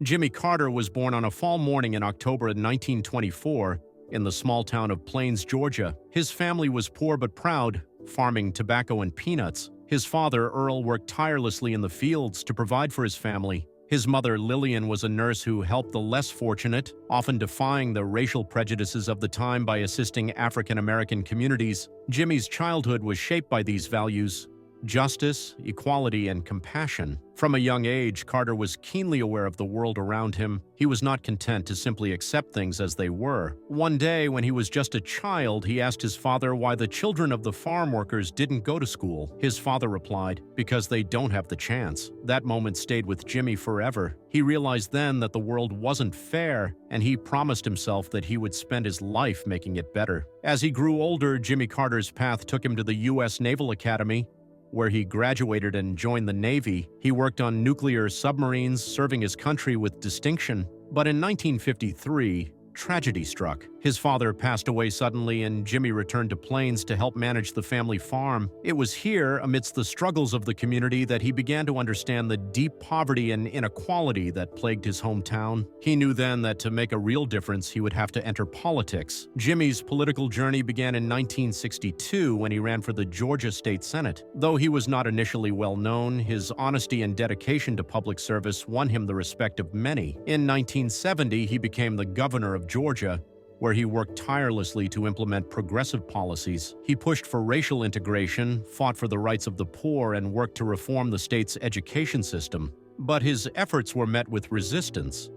Jimmy Carter was born on a fall morning in October of 1924 in the small town of Plains, Georgia. His family was poor but proud, farming tobacco and peanuts. His father, Earl, worked tirelessly in the fields to provide for his family. His mother, Lillian, was a nurse who helped the less fortunate, often defying the racial prejudices of the time by assisting African American communities. Jimmy's childhood was shaped by these values: justice, equality, and compassion. From a young age, Carter was keenly aware of the world around him. He was not content to simply accept things as they were. One day, when he was just a child, he asked his father why the children of the farm workers didn't go to school. His father replied, "Because they don't have the chance." That moment stayed with Jimmy forever. He realized then that the world wasn't fair, and he promised himself that he would spend his life making it better. As he grew older, Jimmy Carter's path took him to the U.S. Naval Academy, where he graduated and joined the Navy. He worked on nuclear submarines, serving his country with distinction. But in 1953, tragedy struck. His father passed away suddenly, and Jimmy returned to Plains to help manage the family farm. It was here, amidst the struggles of the community, that he began to understand the deep poverty and inequality that plagued his hometown. He knew then that to make a real difference, he would have to enter politics. Jimmy's political journey began in 1962 when he ran for the Georgia State Senate. Though he was not initially well known, his honesty and dedication to public service won him the respect of many. In 1970, he became the governor of Georgia, where he worked tirelessly to implement progressive policies. He pushed for racial integration, fought for the rights of the poor, and worked to reform the state's education system. But his efforts were met with resistance.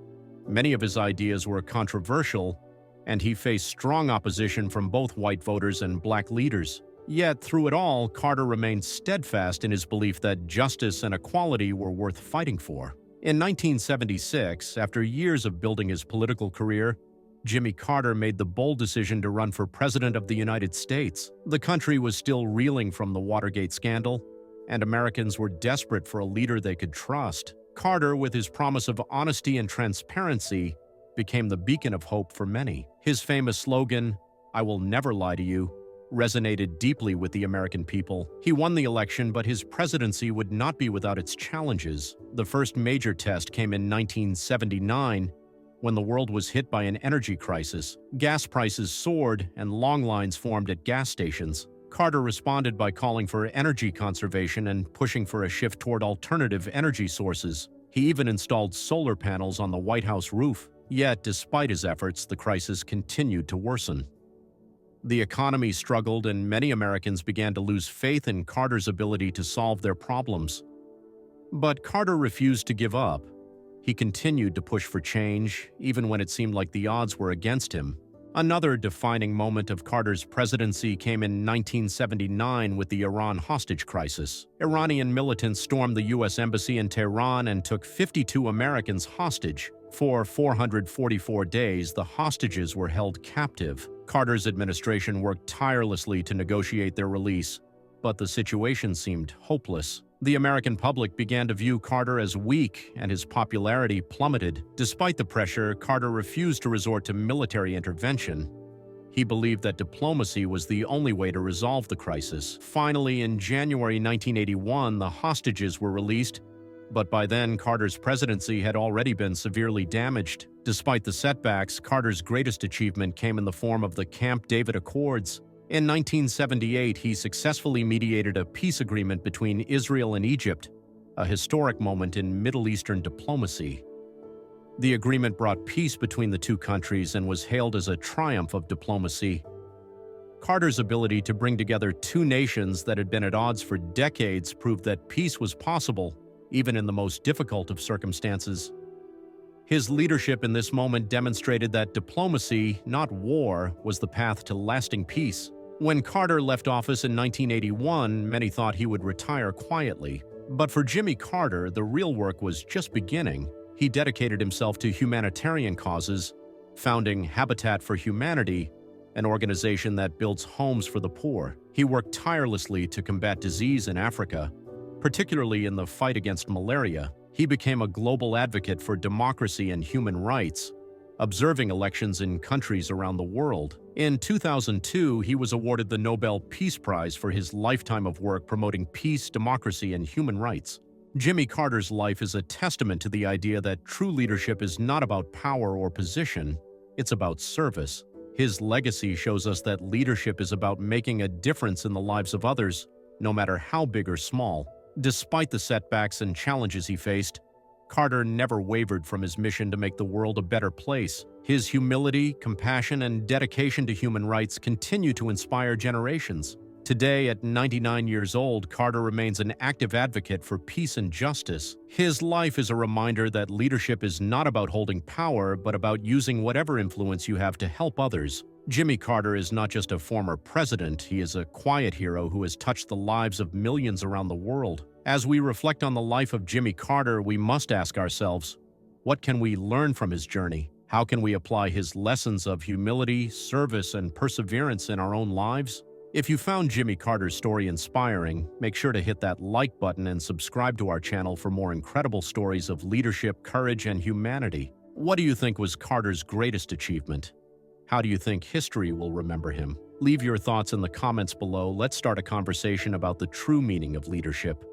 Many of his ideas were controversial, and he faced strong opposition from both white voters and black leaders. Yet, through it all, Carter remained steadfast in his belief that justice and equality were worth fighting for. In 1976, after years of building his political career, Jimmy Carter made the bold decision to run for President of the United States. The country was still reeling from the Watergate scandal, and Americans were desperate for a leader they could trust. Carter, with his promise of honesty and transparency, became the beacon of hope for many. His famous slogan, "I will never lie to you," resonated deeply with the American people. He won the election, but his presidency would not be without its challenges. The first major test came in 1979, when the world was hit by an energy crisis. Gas prices soared, and long lines formed at gas stations. Carter responded by calling for energy conservation and pushing for a shift toward alternative energy sources. He even installed solar panels on the White House roof. Yet, despite his efforts, the crisis continued to worsen. The economy struggled, and many Americans began to lose faith in Carter's ability to solve their problems. But Carter refused to give up. He continued to push for change, even when it seemed like the odds were against him. Another defining moment of Carter's presidency came in 1979 with the Iran hostage crisis. Iranian militants stormed the U.S. Embassy in Tehran and took 52 Americans hostage. For 444 days, the hostages were held captive. Carter's administration worked tirelessly to negotiate their release, but the situation seemed hopeless. The American public began to view Carter as weak, and his popularity plummeted. Despite the pressure, Carter refused to resort to military intervention. He believed that diplomacy was the only way to resolve the crisis. Finally, in January 1981, the hostages were released, but by then, Carter's presidency had already been severely damaged. Despite the setbacks, Carter's greatest achievement came in the form of the Camp David Accords. In 1978, he successfully mediated a peace agreement between Israel and Egypt, a historic moment in Middle Eastern diplomacy. The agreement brought peace between the two countries and was hailed as a triumph of diplomacy. Carter's ability to bring together two nations that had been at odds for decades proved that peace was possible, even in the most difficult of circumstances. His leadership in this moment demonstrated that diplomacy, not war, was the path to lasting peace. When Carter left office in 1981, many thought he would retire quietly. But for Jimmy Carter, the real work was just beginning. He dedicated himself to humanitarian causes, founding Habitat for Humanity, an organization that builds homes for the poor. He worked tirelessly to combat disease in Africa, particularly in the fight against malaria. He became a global advocate for democracy and human rights, observing elections in countries around the world. In 2002, he was awarded the Nobel Peace Prize for his lifetime of work promoting peace, democracy, and human rights. Jimmy Carter's life is a testament to the idea that true leadership is not about power or position, it's about service. His legacy shows us that leadership is about making a difference in the lives of others, no matter how big or small. Despite the setbacks and challenges he faced, Carter never wavered from his mission to make the world a better place. His humility, compassion, and dedication to human rights continue to inspire generations. Today, at 99 years old, Carter remains an active advocate for peace and justice. His life is a reminder that leadership is not about holding power, but about using whatever influence you have to help others. Jimmy Carter is not just a former president, he is a quiet hero who has touched the lives of millions around the world. As we reflect on the life of Jimmy Carter, we must ask ourselves, what can we learn from his journey? How can we apply his lessons of humility, service, and perseverance in our own lives? If you found Jimmy Carter's story inspiring, make sure to hit that like button and subscribe to our channel for more incredible stories of leadership, courage, and humanity. What do you think was Carter's greatest achievement? How do you think history will remember him? Leave your thoughts in the comments below. Let's start a conversation about the true meaning of leadership.